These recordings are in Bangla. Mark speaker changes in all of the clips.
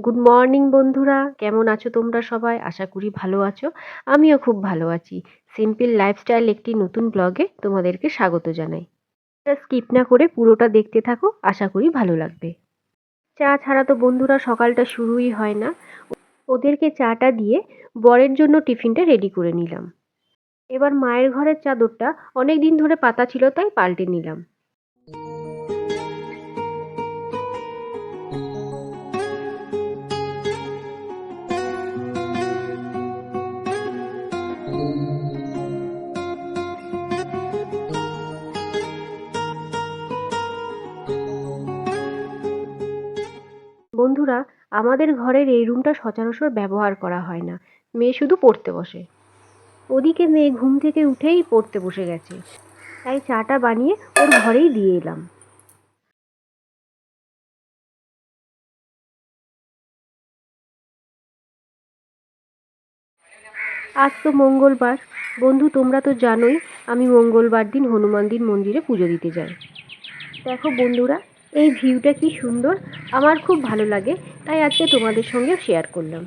Speaker 1: গুড মর্নিং বন্ধুরা, কেমন আছো তোমরা সবাই? আশা করি ভালো আছো। আমিও খুব ভালো আছি। সিম্পল লাইফস্টাইল একটি নতুন ব্লগে তোমাদেরকে স্বাগত জানাই। স্কিপ না করে পুরোটা দেখতে থাকো, আশা করি ভালো লাগবে। চা ছাড়া তো বন্ধুরা সকালটা শুরুই হয় না। ওদেরকে চাটা দিয়ে বরের জন্য টিফিনটা রেডি করে নিলাম। এবার মায়ের ঘরের চাদরটা অনেক দিন ধরে পাতা ছিল, তাই পাল্টে নিলাম। বন্ধুরা, আমাদের ঘরের এই রুমটা সচরাচর ব্যবহার করা হয় না। মেয়ে শুধু পড়তে বসে। ওদিকে মেয়ে ঘুম থেকে উঠেই পড়তে বসে গেছে, তাই চাটা বানিয়ে ওর ঘরেই দিয়ে এলাম। আজ তো মঙ্গলবার। বন্ধু, তোমরা তো জানোই আমি মঙ্গলবার দিন হনুমানদির মন্দিরে পুজো দিতে যাই। দেখো বন্ধুরা, এই ভিউটা কি সুন্দর, আমার খুব ভালো লাগে, তাই আজকে তোমাদের সঙ্গে শেয়ার করলাম।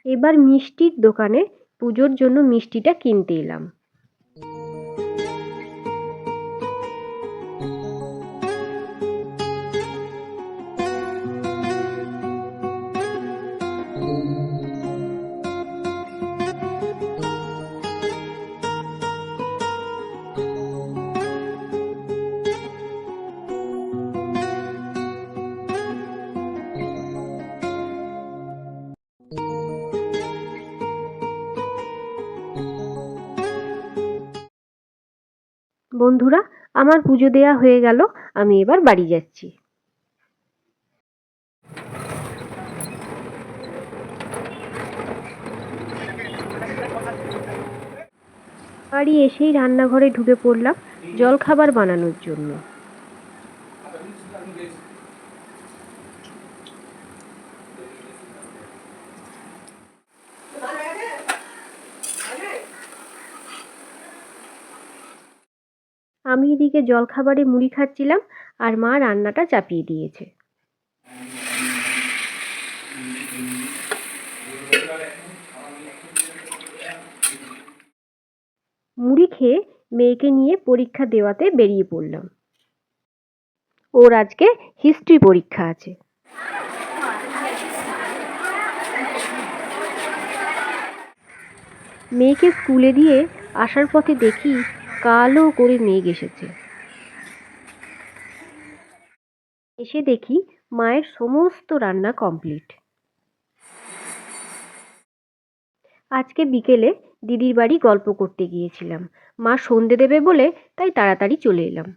Speaker 1: এবার মিষ্টির দোকানে পুজোর জন্য মিষ্টিটা কিনতে এলাম। বন্ধুরা, আমার পুজো দেয়া হয়ে গেল, আমি এবার বাড়ি যাচ্ছি। বাড়ি এসেই রান্নাঘরে ঢুকে পড়লাম জলখাবার বানানোর জন্য। আমি এদিকে জলখাবারে মুড়ি খাচ্ছিলাম, আর মা রান্নাটা চাপিয়ে দিয়েছে। মুড়ি খেয়ে মেয়েকে নিয়ে পরীক্ষা দেওয়াতে বেরিয়ে পড়লাম। ওর আজকে হিস্ট্রি পরীক্ষা আছে। মেয়েকে স্কুলে দিয়ে আসার পথে দেখি কালো করে মেঘ এসেছে। এসে দেখি মায়ের সমস্ত রান্না কমপ্লিট। আজকে বিকেলে দিদির বাড়ি গল্প করতে গিয়েছিলাম। মা সন্ধে দেবে বলে তাই তাড়াতাড়ি চলে এলাম।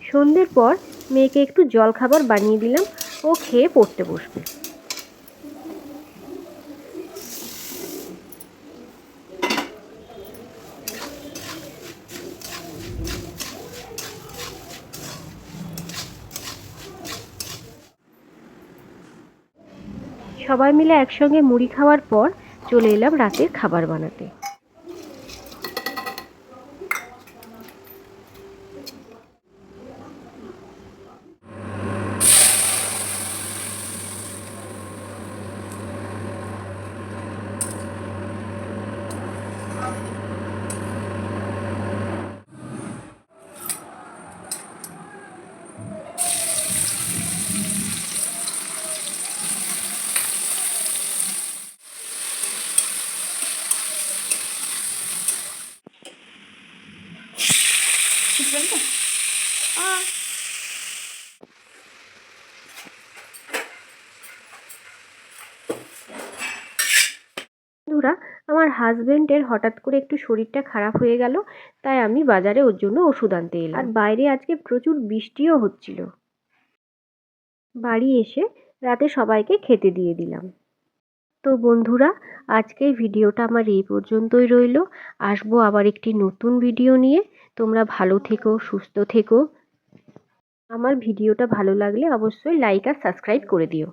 Speaker 1: সন্ধ্যের পর মেয়েকে একটু জলখাবার বানিয়ে দিলাম, ও খেয়ে পড়তে বসবে। সবাই মিলে একসঙ্গে মুড়ি খাওয়ার পর চলে এলাম রাতের খাবার বানাতে। বন্ধুরা, আমার হাজবেন্ডের হঠাৎ করে একটু শরীরটা খারাপ হয়ে গেল, তাই আমি বাজারে ওর জন্য ওষুধ আনতে এলাম। আর বাইরে আজকে প্রচুর বৃষ্টিও হচ্ছিল। বাড়ি এসে রাতে সবাইকে খেতে দিয়ে দিলাম। তো বন্ধুরা, আজকের ভিডিওটা আমার এই পর্যন্তই রইল। আসবো আবার একটি নতুন ভিডিও নিয়ে। তোমরা ভালো থেকো, সুস্থ থেকো। আমার ভিডিওটা ভালো লাগলে অবশ্যই লাইক আর সাবস্ক্রাইব করে দিও।